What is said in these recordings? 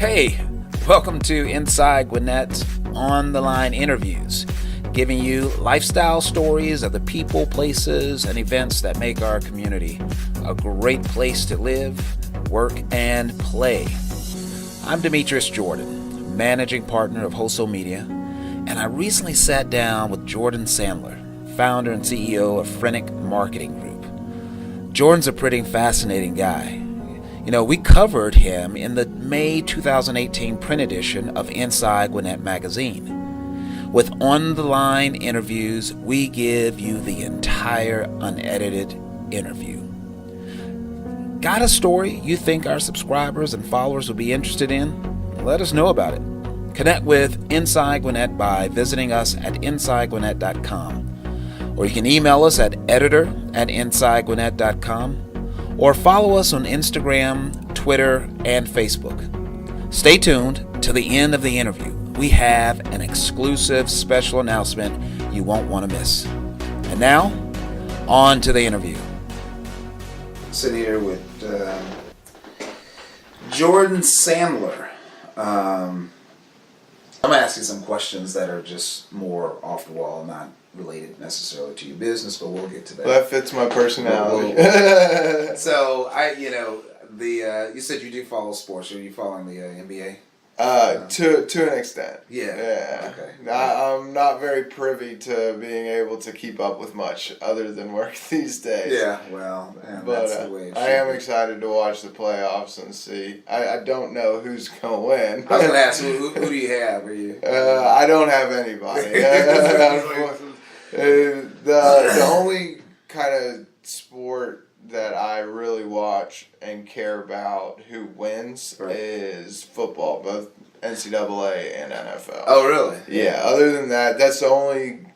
Hey, welcome to Inside Gwinnett On the Line interviews, giving you lifestyle stories of the people, places, and events that make our community a great place to live, work, and play. I'm Demetrius Jordan, managing partner of Hoso Media, and I recently sat down with Jordan Sandler, founder and CEO of Frenik Marketing Group. Jordan's a pretty fascinating guy. You know, we covered him in the May 2018 print edition of Inside Gwinnett Magazine. With on-the-line interviews, we give you the entire unedited interview. Got a story you think our subscribers and followers would be interested in? Let us know about it. Connect with Inside Gwinnett by visiting us at insidegwinnett.com. Or you can email us at editor@insidegwinnett.com. Or follow us on Instagram, Twitter, and Facebook. Stay tuned till the end of the interview. We have an exclusive special announcement you won't want to miss. And now, on to the interview. Sitting here with Jordan Sandler. I'm going to ask you some questions that are just more off the wall, not related necessarily to your business, but we'll get to that. That fits my personality. So you said you do follow sports. Are you following the NBA? To an extent. Yeah. Okay. I'm not very privy to being able to keep up with much other than work these days. Yeah. Well, man, but that's the way it should I am be. excited to watch the playoffs and see. I don't know who's gonna win. I was gonna ask who do you have? Are you? I don't have anybody. The only kind of sport that I really watch and care about who wins is football, both NCAA and NFL. Oh, really? Yeah, other than that, that's the only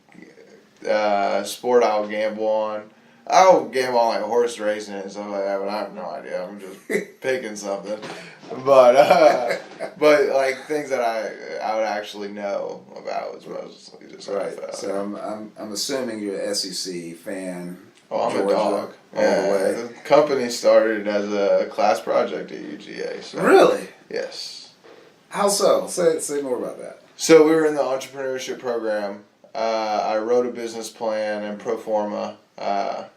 sport I'll gamble on. I'll gamble on like horse racing and stuff like that, but I have no idea. I'm just picking something. But like things that I would actually know about is mostly just NFL. So I'm assuming you're an SEC fan. Oh, I'm Georgia, a dog. all the way. The company started as a class project at UGA. So. Really? Yes. How so? Say more about that. So we were in the entrepreneurship program. I wrote a business plan and pro forma to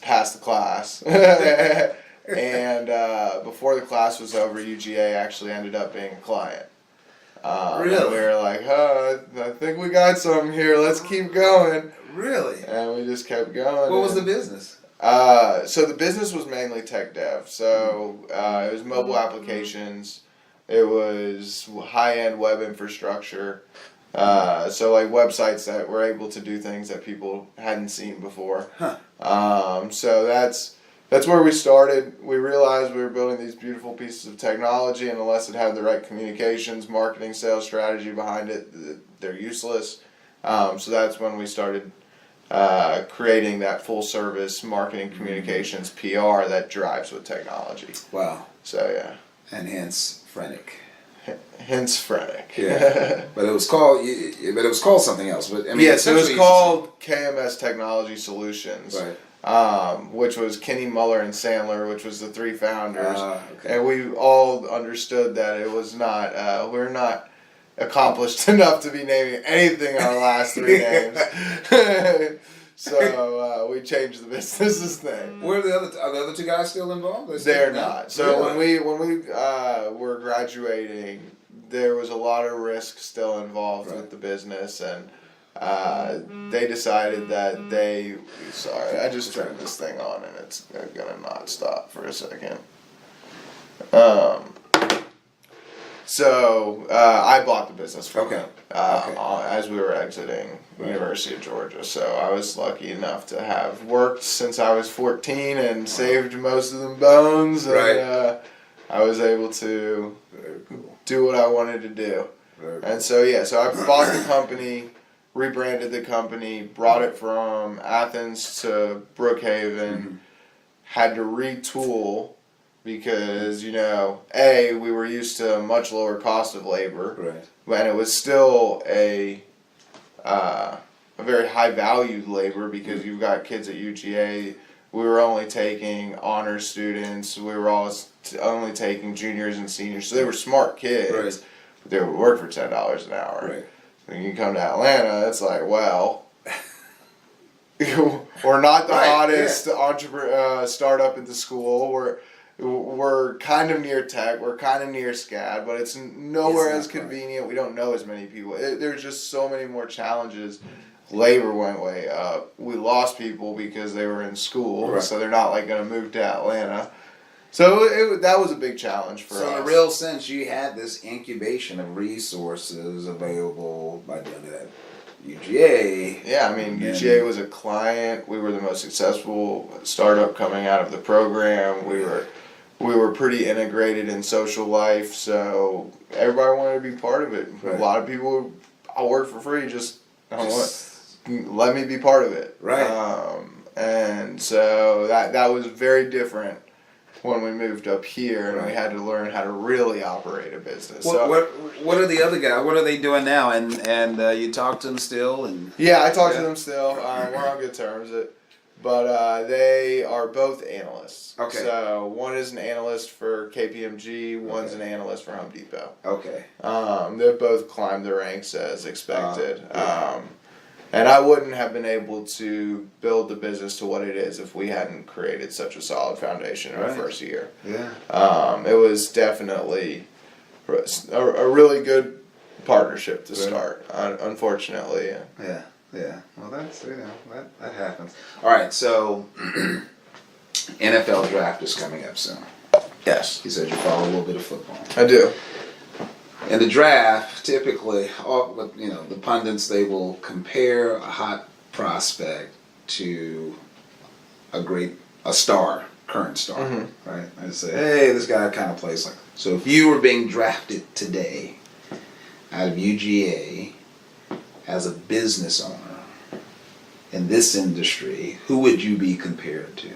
pass the class. And before the class was over, UGA actually ended up being a client. Really? And we were like, I think we got something here. Let's keep going. Really? And we just kept going. What was the business? So the business was mainly tech dev. So it was mobile applications. It was high-end web infrastructure. So like websites that were able to do things that people hadn't seen before. Huh. So that's where we started. We realized we were building these beautiful pieces of technology, and unless it had the right communications, marketing, sales strategy behind it, they're useless. So that's when we started creating that full service marketing, communications, PR that drives with technology. Wow. So yeah. And hence Frenik. Hence Frenik. Yeah. But it was called something else. But I mean, yes, it was called KMS Technology Solutions. Right. Which was Kenny, Muller, and Sandler, which was the three founders. Okay. And we all understood that it was not, we're not accomplished enough to be naming anything in our last three names. So we changed the business's name. Where are the other two guys still involved? They're not. So really? when we were graduating, there was a lot of risk still involved with the business, and they decided that sorry, I just turned this thing on and it's gonna not stop for a second. So I bought the business from them as we were exiting University of Georgia. So I was lucky enough to have worked since I was 14 and saved most of them bones, and I was able to do what I wanted to do. And so so I bought the company, rebranded the company, brought it from Athens to Brookhaven, had to retool because, we were used to a much lower cost of labor, and it was still a very high valued labor because you've got kids at UGA we were only taking honor students. We were only taking juniors and seniors. So they were smart kids, right. but they would work for $10 an hour. Right. When you come to Atlanta, it's like, well, we're not the hottest startup at the school. We're kind of near tech. We're kind of near SCAD, but it's nowhere as convenient. We don't know as many people. There's just so many more challenges. Labor went way up. We lost people because they were in school, so they're not like going to move to Atlanta. So that was a big challenge for us. So in a real sense, you had this incubation of resources available by doing it at UGA. Yeah, I mean, UGA was a client. We were the most successful startup coming out of the program. We were pretty integrated in social life, so everybody wanted to be part of it. A lot of people, I work for free, let me be part of it. Right. And so that was very different when we moved up here, and we had to learn how to really operate a business. What are the other guys? What are they doing now? And you talk to them still? And yeah, I talk to them still. We're on good terms. But they are both analysts. Okay. So one is an analyst for KPMG, one's an analyst for Home Depot. Okay. They've both climbed the ranks as expected. And I wouldn't have been able to build the business to what it is if we hadn't created such a solid foundation in our first year. Yeah. It was definitely a really good partnership to start, unfortunately. Yeah. Yeah. Well, that's, that happens. All right. So, NFL draft is coming up soon. Yes. You said you follow a little bit of football. I do. In the draft, typically, the pundits, they will compare a hot prospect to a star, current star, right? And say, hey, this guy kind of plays like. So if you were being drafted today out of UGA as a business owner in this industry, who would you be compared to?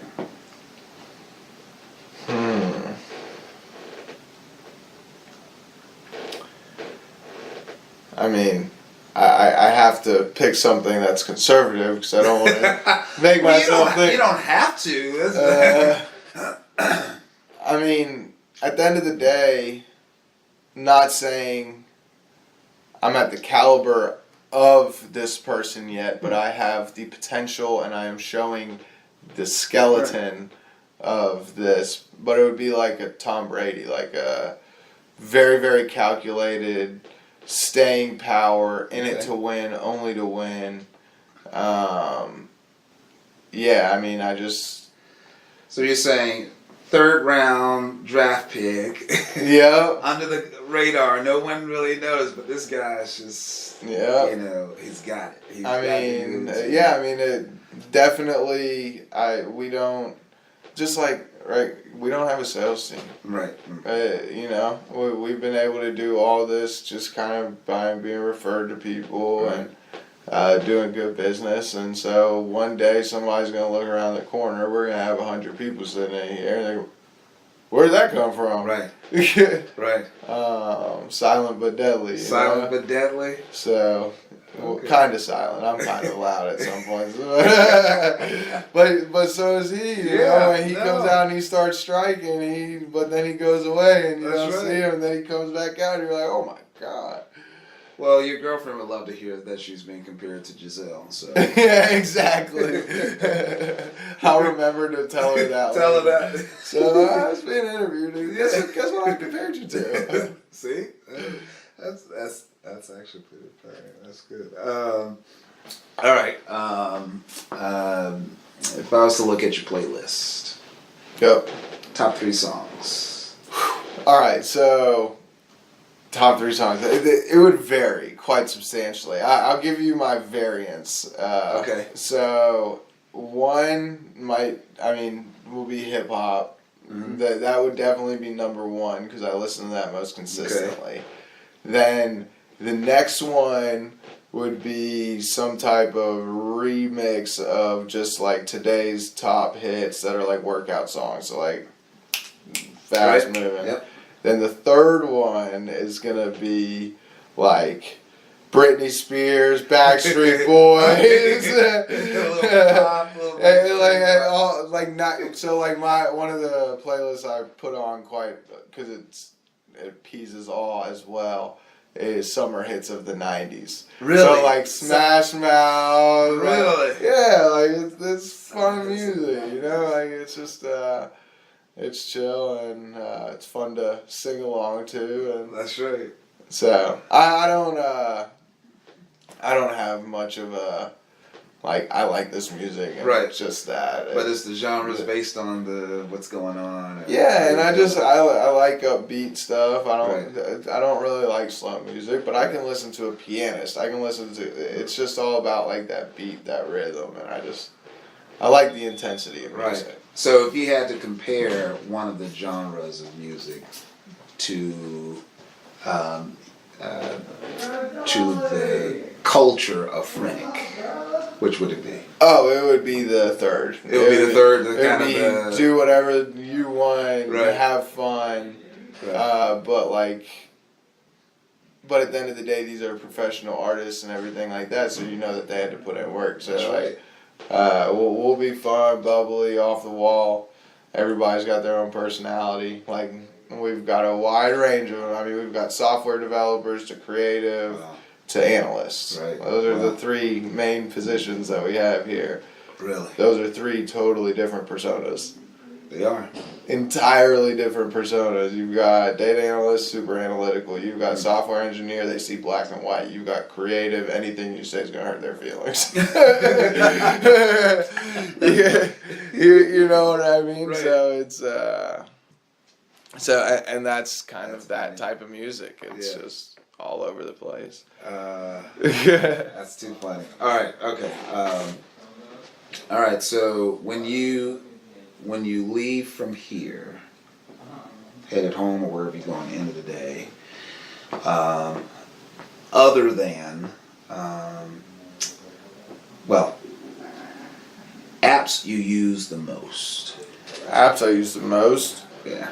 I mean, I have to pick something that's conservative because I don't want to make myself think. You don't have to. I mean, at the end of the day, not saying I'm at the caliber of this person yet, but I have the potential and I am showing the skeleton of this. But it would be like a Tom Brady, like a very, very calculated, staying power, in it to win, only to win. Yeah, I mean, So you're saying third round draft pick. Yeah. Under the radar, no one really knows, but this guy's just. Yeah. He's got it. It definitely. We don't. Just like. Right, we don't have a sales team. Right. We've been able to do all this just kind of by being referred to people and doing good business. And so one day somebody's going to look around the corner. We're going to have 100 people sitting in here, and they, where did that come from? Right. Right. Silent but deadly. Silent but deadly. So. Well, kind of silent. I'm kind of loud at some points, but so is he. You know, and he comes out and he starts striking. But then he goes away and you don't see him. And then he comes back out and you're like, oh my god. Well, your girlfriend would love to hear that she's being compared to Giselle. So yeah, exactly. I'll remember to tell her that. Tell her that. So I was being interviewed. Guess what I compared you to? See, that's actually pretty fair. That's good. All right. If I was to look at your playlist, top 3 songs. All right, so top 3 songs. It would vary quite substantially. I'll give you my variants. Okay. So one will be hip hop. Mm-hmm. That would definitely be number 1 because I listen to that most consistently. Okay. Then the next one would be some type of remix of just like today's top hits that are like workout songs, so like fast moving. Yep. Then the third one is gonna be like Britney Spears, Backstreet Boys, one of the playlists I put on quite because it appeases all as well is summer hits of the '90s. Really? So like Smash Mouth. Really? It's fun music. It's just it's chill and it's fun to sing along to. And that's right. So I don't have much of a I like this music and right. It's just that. But it's the genres based on what's going on. And I like upbeat stuff. I don't really like slow music, but I can listen to a pianist. I can listen to it's just all about like that beat, that rhythm, and I like the intensity of music. Right. So if you had to compare one of the genres of music to the culture of Frenik, which would it be? Oh, it would be the third. It would be the third. Do whatever you want, right. Have fun, right. But at the end of the day, these are professional artists and everything like that, so you know that they had to put in work. So right. We'll be fun, bubbly, off the wall. Everybody's got their own personality. Like we've got a wide range of them. I mean, we've got software developers to creative. Wow. To analysts. Right. Those are the three main positions that we have here. Really? Those are three totally different personas. They are. Entirely different personas. You've got data analyst, super analytical. You've got software engineer, they see black and white. You've got creative, anything you say is going to hurt their feelings. You know what I mean? Right. So it's... and that's kind of that type of music. It's just... all over the place. That's too funny. All right. Okay. All right. So when you leave from here, headed home or wherever you're going, end of the day, other than apps you use the most. Apps I use the most. Yeah.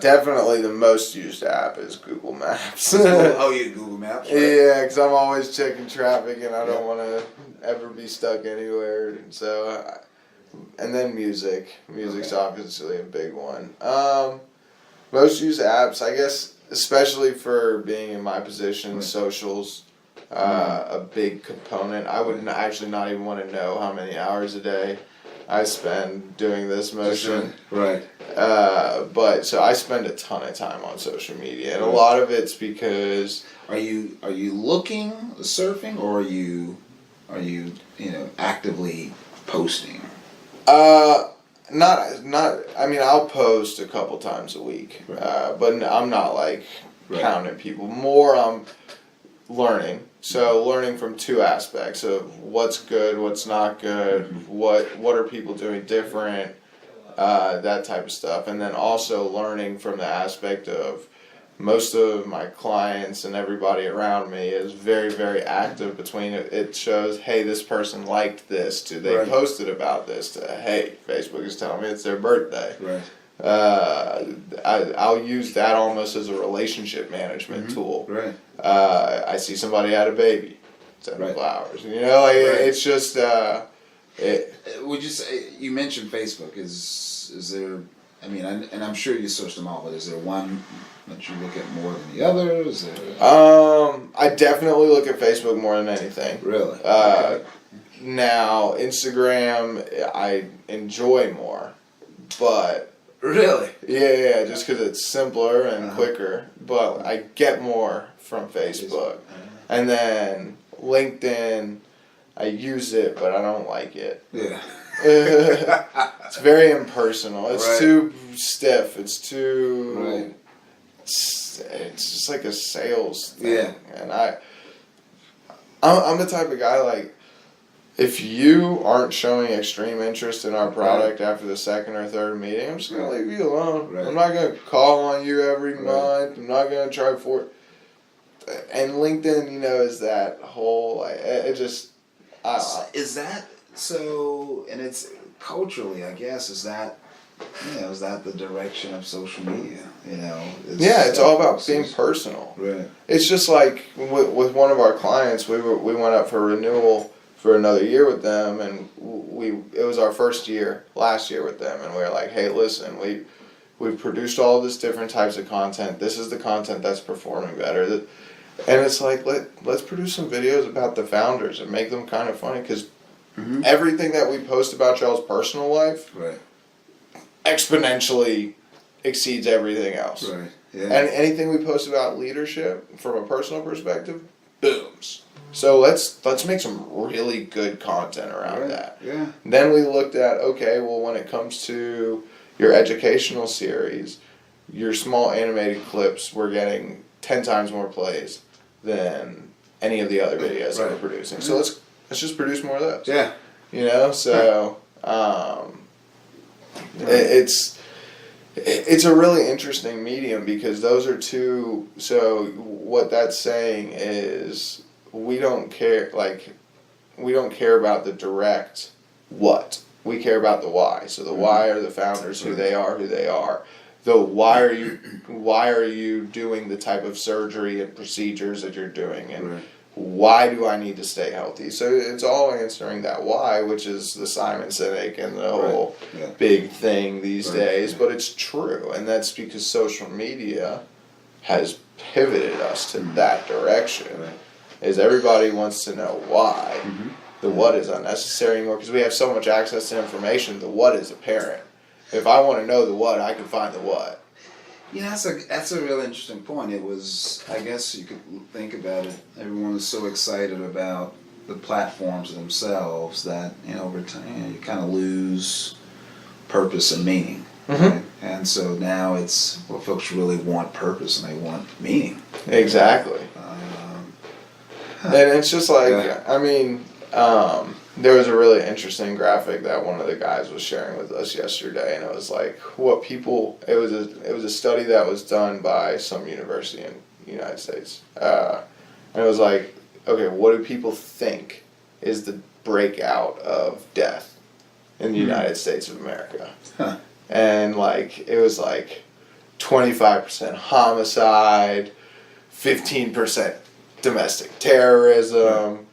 Definitely the most used app is Google Maps. Oh, you Google Maps? Right? Yeah, because I'm always checking traffic and I don't want to ever be stuck anywhere. So, and then music. Music's obviously a big one. Most used apps, I guess, especially for being in my position, socials, a big component. I would actually not even want to know how many hours a day I spend doing this motion. Right. But so I spend a ton of time on social media, and a lot of it's because are you looking, surfing, or are you actively posting? Not. I mean, I'll post a couple times a week, but I'm not like counting people. More, I'm learning. So learning from two aspects of what's good, what's not good, what are people doing different, that type of stuff. And then also learning from the aspect of most of my clients and everybody around me is very, very active between it. It shows, hey, this person liked this, to they posted about this, to hey, Facebook is telling me it's their birthday. Right. I'll use that almost as a relationship management tool. Right. I see somebody had a baby, send them flowers. It's just. Would you say you mentioned Facebook? Is there? I mean, and I'm sure you searched them all, but is there one that you look at more than the others? I definitely look at Facebook more than anything. Really? Now Instagram, I enjoy more, but. Really? Yeah, just because it's simpler and quicker. But I get more from Facebook. And then LinkedIn, I use it, but I don't like it. Yeah. It's very impersonal. It's too stiff. It's too... Right. It's just like a sales thing. Yeah. And I'm the type of guy, like, if you aren't showing extreme interest in our product after the second or third meeting, I'm just going to leave you alone. Right. I'm not going to call on you every month. I'm not going to try for it. And LinkedIn, is that whole, it just, I don't know. Is that so, and it's culturally, I guess, is that is that the direction of social media? It's all about being personal. Right. It's just like with one of our clients, we went up for renewal for another year with them, and it was our first year last year with them, and we were like, hey, listen, we've produced all this different types of content. This is the content that's performing better. And it's like, let's produce some videos about the founders and make them kind of funny, because everything that we post about y'all's personal life exponentially exceeds everything else. Right. Yeah. And anything we post about leadership from a personal perspective, booms. So let's make some really good content around that. Yeah. Then we looked at, okay, well, when it comes to your educational series, your small animated clips, we're getting 10 times more plays than any of the other videos that we're producing. So let's just produce more of those. Yeah. So it's a really interesting medium, because those are two. So what that's saying is we don't care about the direct what. We care about the why. So the why are the founders, who they are. The why are you doing the type of surgery and procedures that you're doing, and why do I need to stay healthy? So it's all answering that why, which is the Simon Sinek and the whole big thing these days. But it's true, and that's because social media has pivoted us to that direction. Is everybody wants to know why. The what is unnecessary anymore, because we have so much access to information. The what is apparent. If I want to know the what, I can find the what. Yeah, that's a real interesting point. It was, I guess you could think about it, everyone was so excited about the platforms themselves that, over time, you kind of lose purpose and meaning. Right? And so now it's, folks really want purpose and they want meaning. Exactly. And it's just like, there was a really interesting graphic that one of the guys was sharing with us yesterday, and it was like it was a study that was done by some university in the United States, and it was like, okay, what do people think is the breakout of death in the United States of America? And it was 25% homicide, 15% domestic terrorism.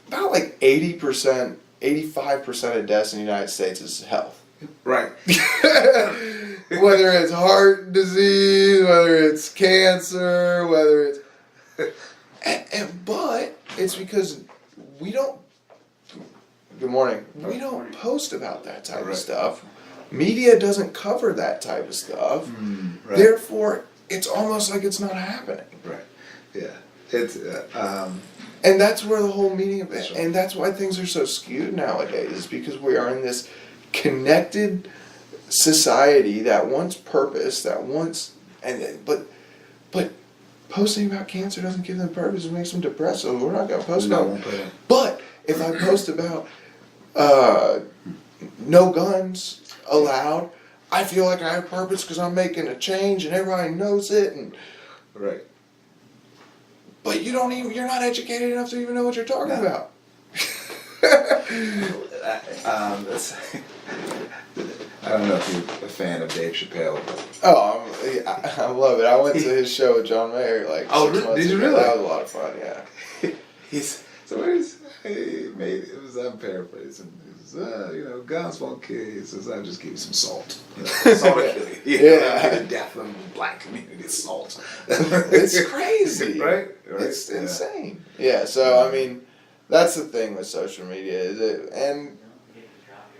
About 80%, 85% of deaths in the United States is health. Right. Whether it's heart disease, whether it's cancer, whether it's... but it's because we don't... Good morning. We don't post about that type of stuff. Media doesn't cover that type of stuff. Therefore, it's almost like it's not happening. Right. Yeah. It's... And that's where the whole meaning of it, and that's why things are so skewed nowadays, is because we are in this connected society that wants purpose, but posting about cancer doesn't give them purpose, it makes them depressed, so we're not going to post about it. But if I post about no guns allowed, I feel like I have purpose because I'm making a change and everybody knows it. Right. But you're not educated enough to even know what you're talking about. I don't know if you're a fan of Dave Chappelle. I love it. I went to his show with John Mayer 6 months ago. Did you really? That was a lot of fun, yeah. I'm paraphrasing. Guns won't kill you. He says, I'll just give you some salt. Salt will kill you. The death of the black community is salt. It's crazy. Right? It's insane. Yeah, so, that's the thing with social media.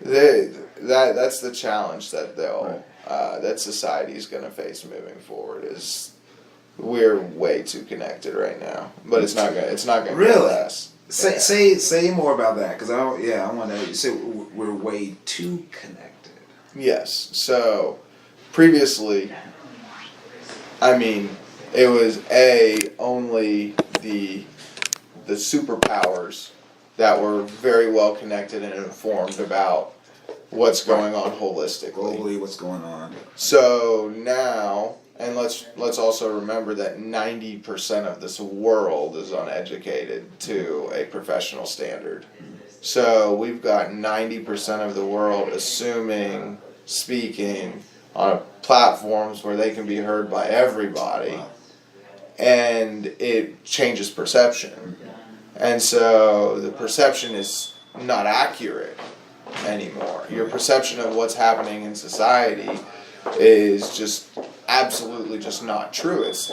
That's the challenge that that society's going to face moving forward, is we're way too connected right now. But it's not going to really? get less. Say more about that, because I want to say we're way too connected. Yes. So previously, it was only the superpowers that were very well connected and informed about what's going on holistically. Globally, what's going on. So now, and let's also remember that 90% of this world is uneducated to a professional standard. So we've got 90% of the world speaking on platforms where they can be heard by everybody, and it changes perception. And so the perception is not accurate anymore. Your perception of what's happening in society is just absolutely just not true. It's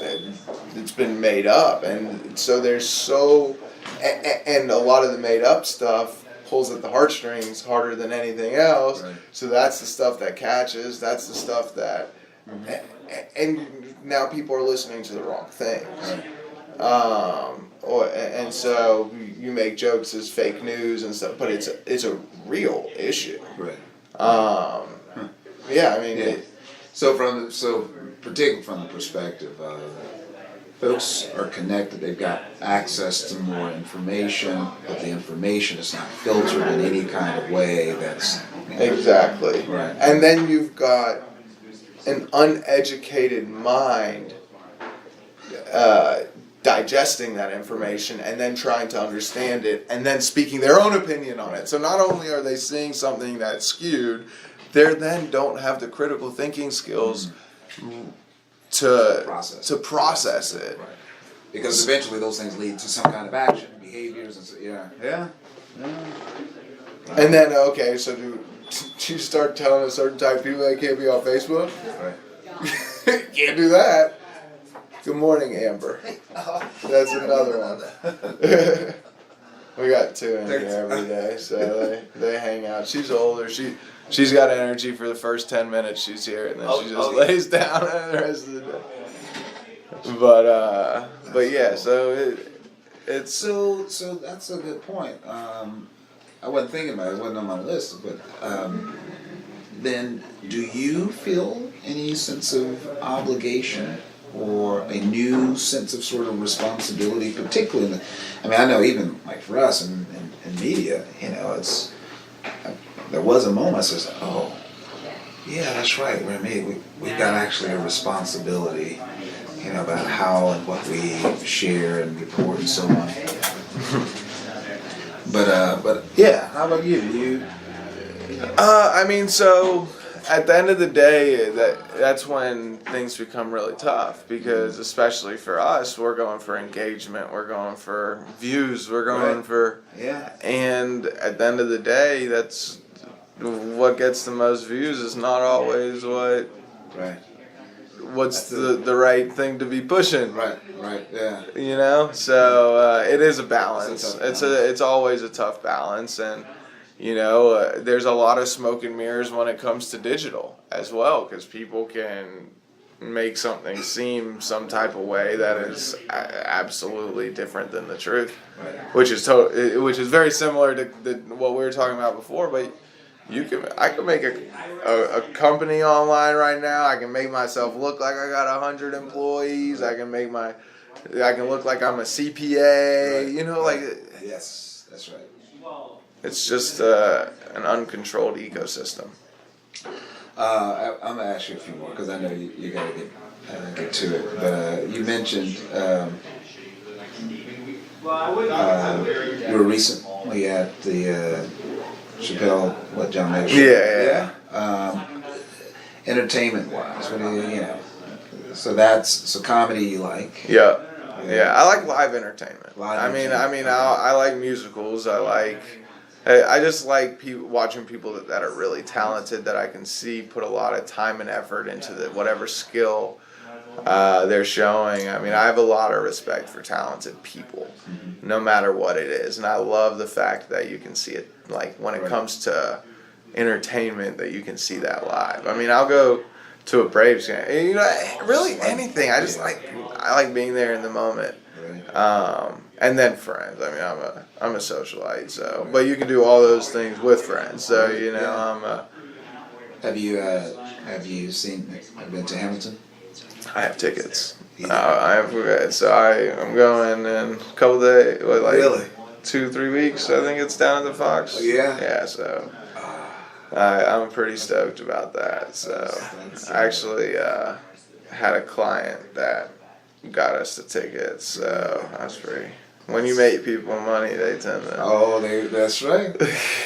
been made up, and so and a lot of the made up stuff pulls at the heartstrings harder than anything else. Right. So that's the stuff that catches. That's the stuff that, and now people are listening to the wrong things. And so you make jokes as fake news and stuff, but it's a real issue. Right. Yeah, I mean. Yeah. So particularly from the perspective of folks are connected, they've got access to more information, but the information is not filtered in any kind of way that's... Exactly. Right. And then you've got an uneducated mind digesting that information and then trying to understand it and then speaking their own opinion on it. So not only are they seeing something that's skewed, they then don't have the critical thinking skills to process it. Right. Because eventually those things lead to some kind of action, behaviors, and so, yeah. And then, okay, so do you start telling a certain type of people they can't be on Facebook? Right. Can't do that. Good morning, Amber. That's another one. We got two in here every day, so they hang out. She's older. She's got energy for the first 10 minutes she's here, and then she just lays down the rest of the day. But yeah, so it's So that's a good point. I wasn't thinking about it. It wasn't on my list, but then do you feel any sense of obligation or a new sense of sort of responsibility, particularly I know even like for us in media, it's there was a moment I said, oh yeah, that's right, we've got actually a responsibility, about how and what we share and report and so on. But yeah, how about you? So at the end of the day, that's when things become really tough, because especially for us, we're going for engagement, we're going for views, we're going for... Yeah. And at the end of the day, that's what gets the most views is not always what's the right thing to be pushing. Right, yeah. So it is a balance. It's always a tough balance, and there's a lot of smoke and mirrors when it comes to digital as well, because people can make something seem some type of way that is absolutely different than the truth, which is very similar to what we were talking about before. But I can make a company online right now. I can make myself look like I got 100 employees. I can look like I'm a CPA. Yes, that's right. It's just an uncontrolled ecosystem. I'm gonna ask you a few more because I know you gotta get to it. But you mentioned you were recently at the Chappelle, John Mayer show. Yeah. Entertainment wise, what do you So comedy you like? Yeah. I like live entertainment. I like musicals. I just like watching people that are really talented, that I can see put a lot of time and effort into whatever skill they're showing. I have a lot of respect for talented people, no matter what it is. And I love the fact that you can see it, like when it comes to entertainment, that you can see that live. I'll go to a Braves game, really anything. I like being there in the moment. And then friends. I'm a socialite, so but you can do all those things with friends. So Have you been to Hamilton? I have tickets. I'm going in a couple days. Really? 2-3 weeks. I think it's down at the Fox. Oh, yeah. Yeah. So I'm pretty stoked about that. So I actually had a client that got us the tickets. So that's pretty When you make people money, they tend to. Oh, that's right.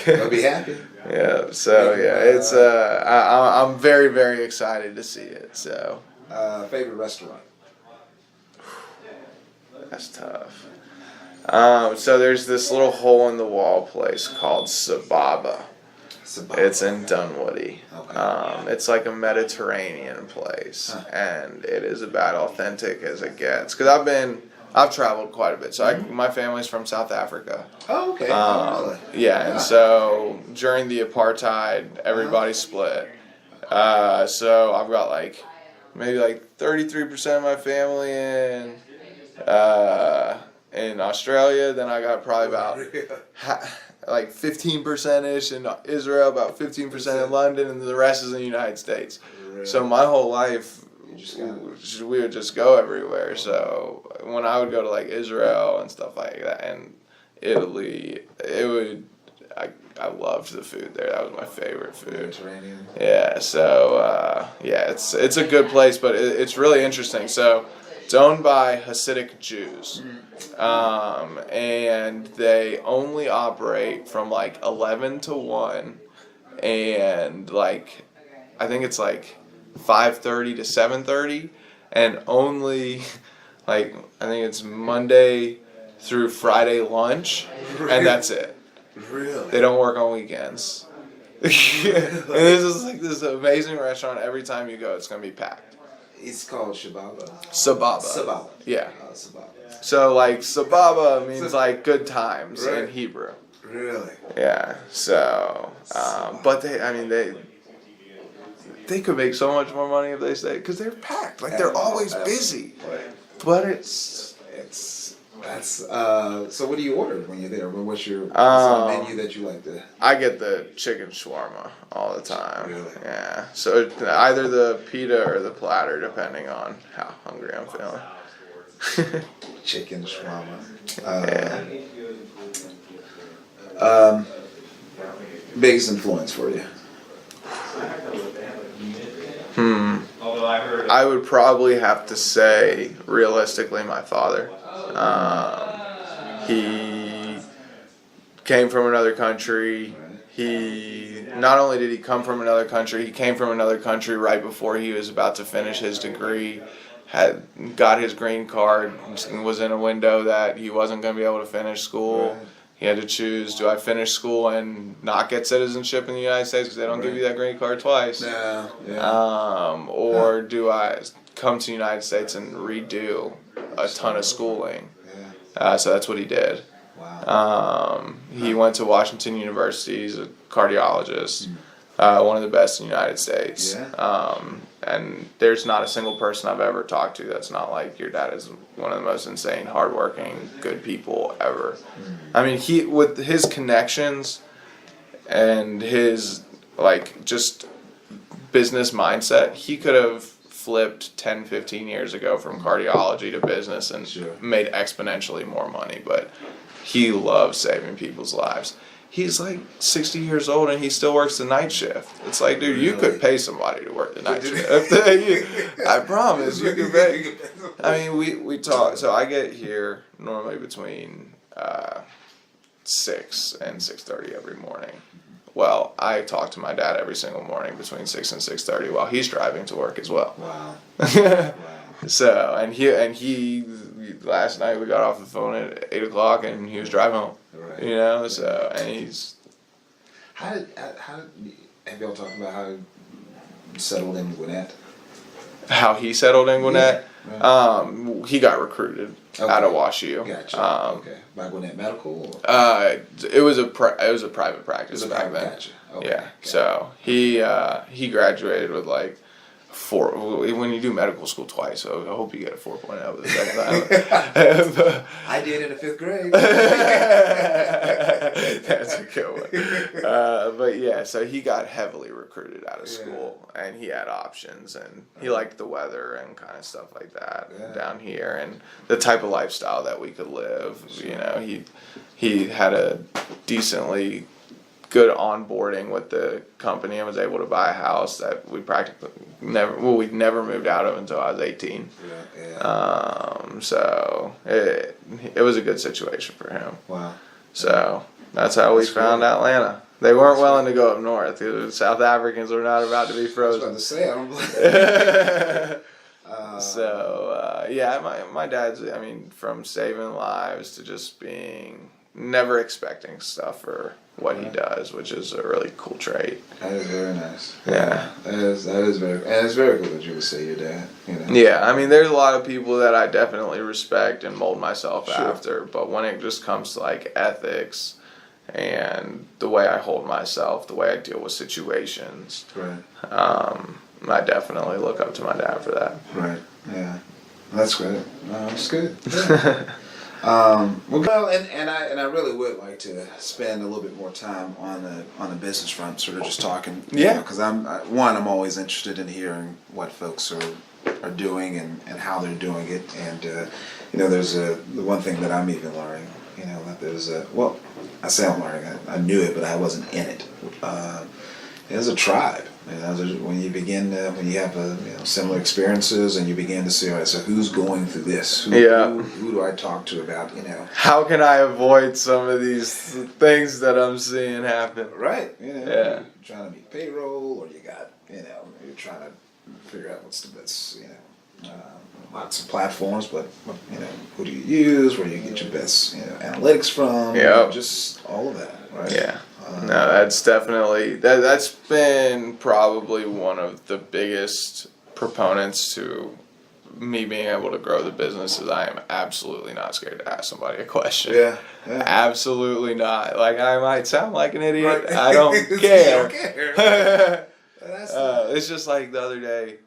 They'll be happy. Yeah. So it's I'm very, very excited to see it. So. Favorite restaurant? That's tough. So there's this little hole in the wall place called Sababa. It's in Dunwoody. Okay. It's like a Mediterranean place, and it is about authentic as it gets. Cause I've traveled quite a bit. So my family's from South Africa. Oh, okay. Really? Yeah, and so during the apartheid, everybody split. So I've got like maybe like 33% of my family in Australia. Then I got probably about like 15%ish in Israel, about 15% in London, and the rest is in the United States. Really? So my whole life, we would just go everywhere. So when I would go to like Israel and stuff like that, and Italy, I loved the food there. That was my favorite food. Mediterranean. Yeah. So it's a good place, but it's really interesting. So it's owned by Hasidic Jews, and they only operate from like 11 to 1, and like I think it's like 5:30 to 7:30, and only like I think it's Monday through Friday lunch, and that's it. Really? They don't work on weekends. And this is like this amazing restaurant. Every time you go, it's gonna be packed. It's called Sababa. Sababa. Yeah. Sababa. So like Sababa means like good times in Hebrew. Really? Yeah. So, but they could make so much more money if they stay because they're packed. Like they're always busy. But so what do you order when you're there? What's your menu that you like to? I get the chicken shawarma all the time. Really? Yeah. So either the pita or the platter, depending on how hungry I'm feeling. Chicken shawarma. Biggest influence for you? I would probably have to say, realistically, my father. He came from another country. Not only did he come from another country, he came from another country right before he was about to finish his degree, had got his green card, was in a window that he wasn't going to be able to finish school. Right. He had to choose, do I finish school and not get citizenship in the United States because they don't give you that green card twice? Or do I come to the United States and redo a ton of schooling? So that's what he did. Wow. He went to Washington University. He's a cardiologist, one of the best in the United States. And there's not a single person I've ever talked to that's not like, your dad is one of the most insane, hardworking, good people ever. I mean, he, with his connections and his, like, just business mindset, he could have flipped 10, 15 years ago from cardiology to business and made exponentially more money, but he loves saving people's lives. He's like 60 years old and he still works the night shift. It's like, dude, you could pay somebody to work the night shift. I promise, you could pay. I mean, we talk. So I get here normally between 6 and 6:30 every morning. Well, I talk to my dad every single morning between 6 and 6:30 while he's driving to work as well. Wow. So and he last night we got off the phone at 8 o'clock and he was driving home. Right. You know, so and he's. How did have y'all talked about how he settled in Gwinnett? How he settled in Gwinnett? Yeah. He got recruited out of WashU. Gotcha. Okay. By Gwinnett Medical? Or? It was a private practice back then. Gotcha. Okay. Yeah. So he graduated with like 4. When you do medical school twice, so I hope you get a 4.0 the second time. I did in the 5th grade. That's a good one. But yeah, so he got heavily recruited out of school, and he had options, and he liked the weather and kind of stuff like that down here, and the type of lifestyle that we could live. You know, he had a decently good onboarding with the company and was able to buy a house that we practically we never moved out of until I was 18. So it was a good situation for him. Wow. So that's how we found Atlanta. They weren't willing to go up north. The South Africans were not about to be frozen. I was about to say, I don't believe So my dad's, I mean, from saving lives to just being never expecting stuff for what he does, which is a really cool trait. That is very nice. Yeah. That is very, and it's very cool that you would say your dad. You know? Yeah, I mean, there's a lot of people that I definitely respect and mold myself after, but when it just comes to like ethics and the way I hold myself, the way I deal with situations, I definitely look up to my dad for that. Right. Yeah. That's great. That's good. Yeah. Well, and I really would like to spend a little bit more time on the business front, sort of just talking. Yeah. Because I'm always interested in hearing what folks are doing and how they're doing it, and there's the one thing that I'm even learning. That there's I say I'm learning. I knew it, but I wasn't in it. There's a tribe. When you have similar experiences, and you begin to see, all right, so who's going through this? Who do I talk to about, How can I avoid some of these things that I'm seeing happen? Right. You're trying to meet payroll, or you're trying to figure out what's the best, lots of platforms, but who do you use? Where do you get your best, analytics from? Just all of that, right? Yeah. No, that's definitely that's been probably one of the biggest proponents to me being able to grow the business. Is I am absolutely not scared to ask somebody a question. Yeah. Absolutely not. Like, I might sound like an idiot. Right. I don't care. You don't care. It's just like the other day,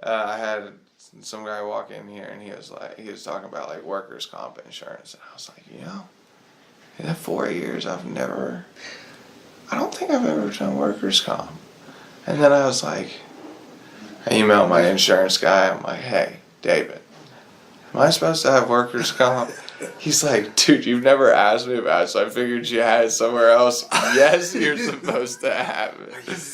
I had some guy walk in here and he was talking about like workers' comp insurance, and I was like, in that 4 years I don't think I've ever done workers' comp. And then I was like, I emailed my insurance guy. I'm like, hey, David, am I supposed to have workers' comp? He's like, dude, you've never asked me about it, so I figured you had it somewhere else. Yes, you're supposed to have it.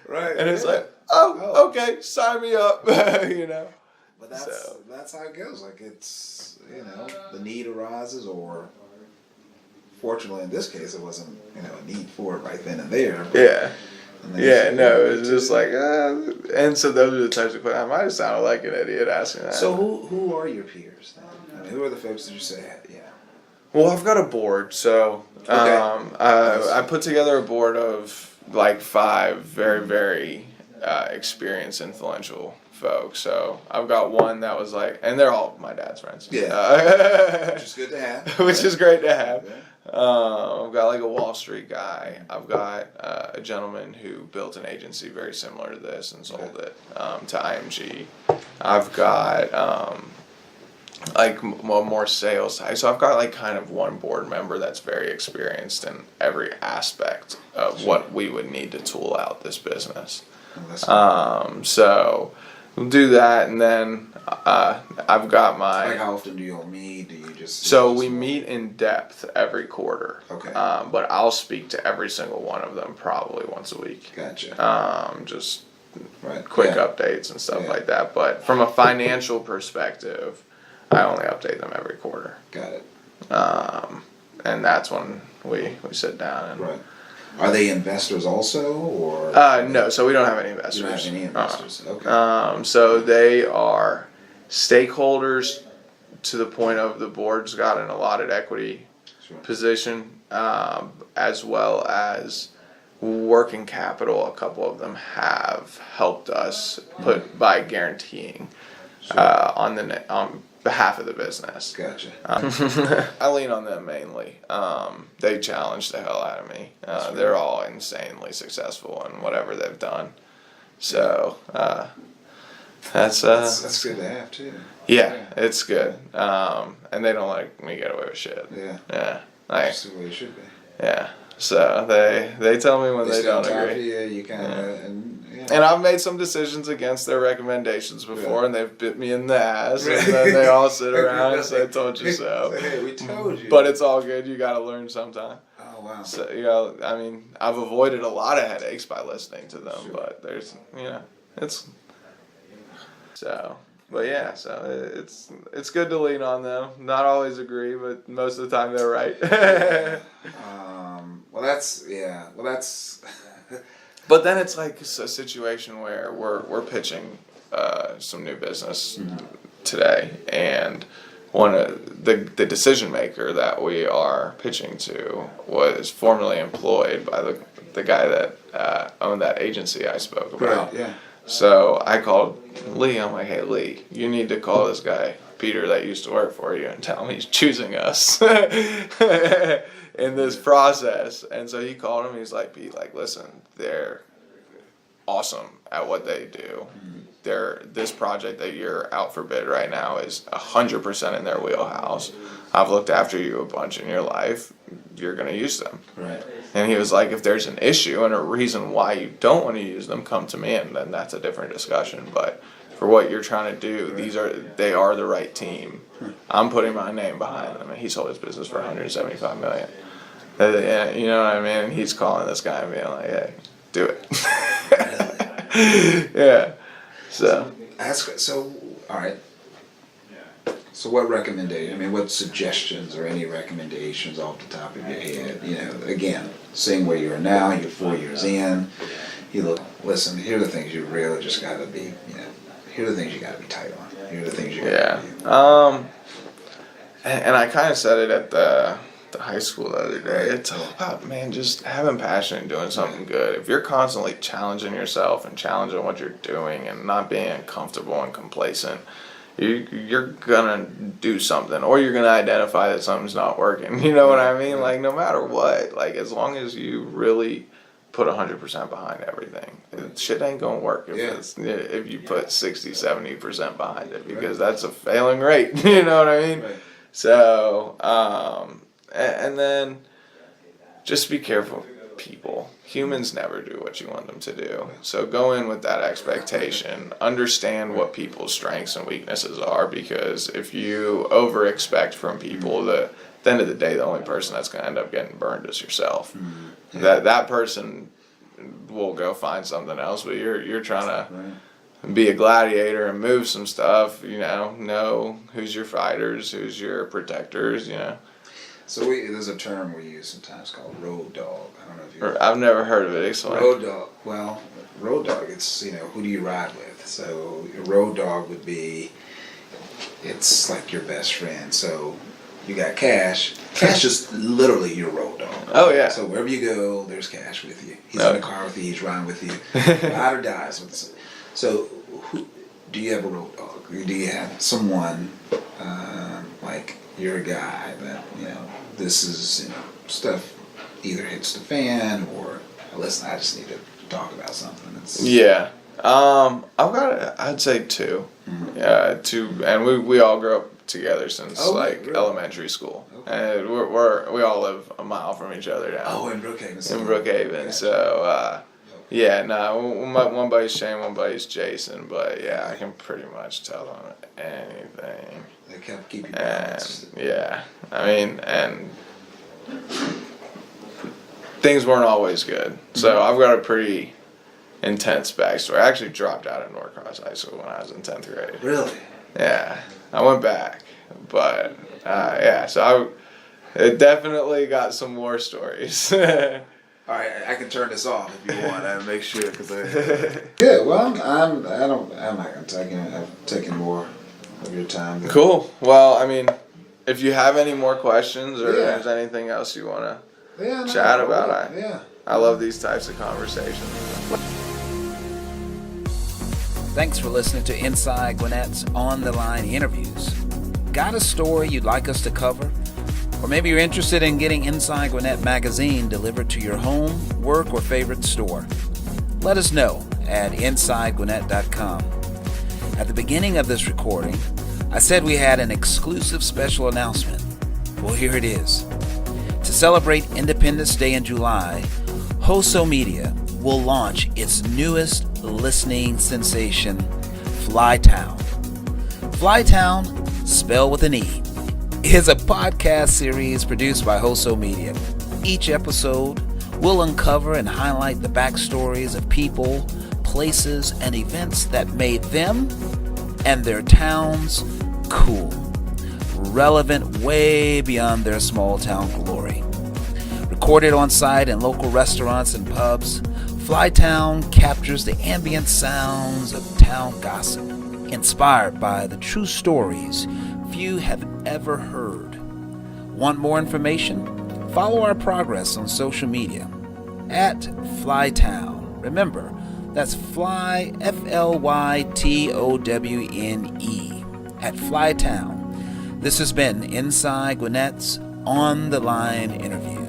Right. And it's like, okay, sign me up. But that's how it goes. Like, it's, the need arises, or fortunately in this case it wasn't, a need for it right then and there. But, it was just like, and so those are the types of questions. I might have sounded like an idiot asking that. So who are your peers then? Who are the folks that you say, Well, I've got a board, so I put together a board of like 5 very, very experienced, influential folks. So I've got one that was like, and they're all my dad's friends. Yeah. Which is good to have. Which is great to have. Yeah. I've got like a Wall Street guy. I've got a gentleman who built an agency very similar to this and sold it to IMG. I've got more sales side. So I've got like kind of one board member that's very experienced in every aspect of what we would need to tool out this business. So we'll do that, and then I've got my. Like, how often do you all meet? Do you just? So we meet in depth every quarter. Okay. But I'll speak to every single one of them probably once a week. Gotcha. Just quick updates and stuff like that. But from a financial perspective, I only update them every quarter. Got it. And that's when we sit down and. Right. Are they investors also, or? No, so we don't have any investors. You don't have any investors. Okay. So they are stakeholders to the point of the board's got an allotted equity position, as well as working capital. A couple of them have helped us put by guaranteeing on behalf of the business. Gotcha. I lean on them mainly. They challenge the hell out of me. They're all insanely successful in whatever they've done. So that's good to have too. Yeah, it's good. And they don't let me get away with shit. Yeah. That's the way it should be. Yeah. So they tell me when they don't agree. You kind of. And I've made some decisions against their recommendations before, and they've bit me in the ass, and then they all sit around and say, "I told you so." Hey, we told you. But it's all good. You got to learn sometime. Oh Oh, wow. So, I mean, I've avoided a lot of headaches by listening to them, sure. But there's, it's, so, but yeah, so it's good to lean on them. Not always agree, but most of the time they're right. Well, that's. But then it's like a situation where we're pitching some new business today, and one of the decision maker that we are pitching to was formerly employed by the guy that owned that agency I spoke about. Right, yeah. So I called Lee. I'm like, hey Lee, you need to call this guy Peter that used to work for you and tell him he's choosing us in this process. And so he called him. He's like, Pete, like, listen, they're awesome at what they do. This project that you're out for bid right now is 100% in their wheelhouse. I've looked after you a bunch in your life. You're going to use them. Right. And he was like, if there's an issue and a reason why you don't want to use them, come to me, and then that's a different discussion. But for what you're trying to do, they are the right team. I'm putting my name behind them. And he sold his business for $175 million. You know what I mean? And he's calling this guy and being like, hey, do it. Yeah. So all right. So what recommendation? I mean, what suggestions or any recommendations off the top of your head? Again, seeing where you are now, you're 4 years in. You look. Listen, here are the things you really just got to be. Here are the things you got to be tight on. Here are the things you got to do. And I kind of said it at the high school the other day. It's all about, man, just having passion and doing something good. If you're constantly challenging yourself and challenging what you're doing and not being comfortable and complacent, you're gonna do something, or you're gonna identify that something's not working. You know what I mean? Like, no matter what, like, as long as you really put 100% behind everything, shit ain't gonna work if you put 60-70% behind it, because that's a failing rate. You know what I mean? Right. So and then just be careful, people. Humans never do what you want them to do. So go in with that expectation. Understand what people's strengths and weaknesses are, because if you over expect from people, at the end of the day, the only person that's going to end up getting burned is yourself. That person will go find something else, but you're trying to be a gladiator and move some stuff. Know who's your fighters, who's your protectors. So there's a term we use sometimes called road dog. I don't know if you. I've never heard of it. Explain. Road dog. Well, road dog. It's who do you ride with? So a road dog would be. It's like your best friend. So you got Cash. Cash is literally your road dog. Oh yeah. So wherever you go, there's Cash with you. He's in the car with you. He's riding with you. Ride or die. So do you have a road dog? Do you have someone like you're a guy that this is stuff either hits the fan or listen, I just need to talk about something. I've got I'd say two. Two, and we all grew up together since really? Elementary school. Okay. And we all live a mile from each other now. In Brookhaven. In Brookhaven. Okay. So one buddy's Shane, one buddy's Jason, but yeah, I can pretty much tell them anything. They keep you balanced. I mean, and things weren't always good. So I've got a pretty intense backstory. I actually dropped out of Norcross High School when I was in 10th grade. Really? Yeah, I went back, but so it definitely got some war stories. All right, I can turn this off if you want. I make sure Yeah, well, I'm not gonna take any more of your time. Cool. Well, I mean, if you have any more questions or there's anything else you want to chat about, I love these types of conversations. Thanks for listening to Inside Gwinnett's On the Line interviews. Got a story you'd like us to cover? Or maybe you're interested in getting Inside Gwinnett Magazine delivered to your home, work, or favorite store. Let us know at InsideGwinnett.com. At the beginning of this recording, I said we had an exclusive special announcement. Well, here it is. To celebrate Independence Day in July, Hoso Media will launch its newest listening sensation, Flytown. Flytown, spelled with an E, is a podcast series produced by Hoso Media. Each episode, we'll uncover and highlight the backstories of people, places, and events that made them and their towns cool, relevant way beyond their small town glory. Recorded on site in local restaurants and pubs, Flytown captures the ambient sounds of town gossip, inspired by the true stories few have ever heard. Want more information? Follow our progress on social media at Flytown. Remember, that's Fly, FLYTOWNE, at Flytown. This has been Inside Gwinnett's On the Line interview.